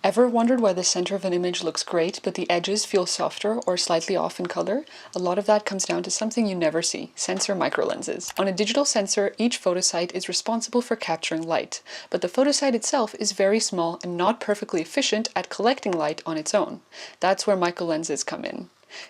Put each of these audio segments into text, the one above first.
Ever wondered why the center of an image looks great, but the edges feel softer or slightly off in color? A lot of that comes down to something you never see: sensor microlenses. On a digital sensor, each photosite is responsible for capturing light, but the photosite itself is very small and not perfectly efficient at collecting light on its own. That's where microlenses come in.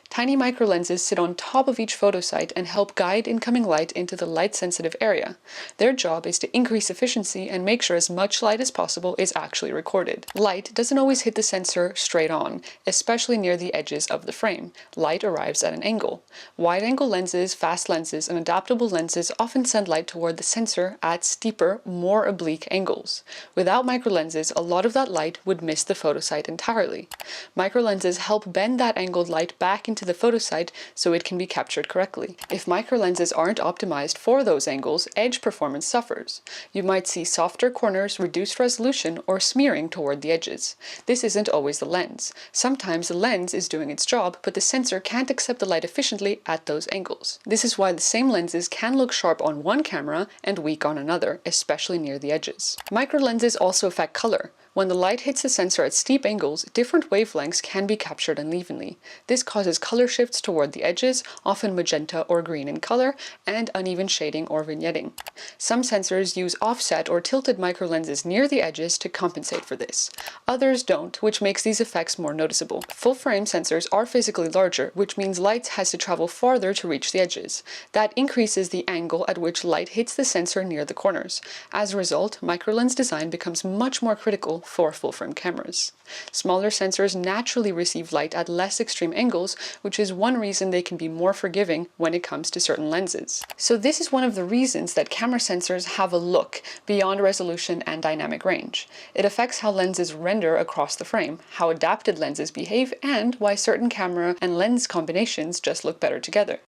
Tiny microlenses sit on top of each photosite and help guide incoming light into the light-sensitive area. Their job is to increase efficiency and make sure as much light as possible is actually recorded. Light doesn't always hit the sensor straight on, especially near the edges of the frame. Light arrives at an angle. Wide-angle lenses, fast lenses, and adaptable lenses often send light toward the sensor at steeper, more oblique angles. Without microlenses, a lot of that light would miss the photosite entirely. Microlenses help bend that angled light back into the photosite so it can be captured correctly. If microlenses aren't optimized for those angles, edge performance suffers. You might see softer corners, reduced resolution, or smearing toward the edges. This isn't always the lens. Sometimes the lens is doing its job, but the sensor can't accept the light efficiently at those angles. This is why the same lenses can look sharp on one camera and weak on another, especially near the edges. Microlenses also affect color. When the light hits the sensor at steep angles, different wavelengths can be captured unevenly. This causes color shifts toward the edges, often magenta or green in color, and uneven shading or vignetting. Some sensors use offset or tilted microlenses near the edges to compensate for this. Others don't, which makes these effects more noticeable. Full-frame sensors are physically larger, which means light has to travel farther to reach the edges. That increases the angle at which light hits the sensor near the corners. As a result, microlens design becomes much more critical for full-frame cameras. Smaller sensors naturally receive light at less extreme angles, which is one reason they can be more forgiving when it comes to certain lenses. So this is one of the reasons that camera sensors have a look beyond resolution and dynamic range. It affects how lenses render across the frame, how adapted lenses behave, and why certain camera and lens combinations just look better together.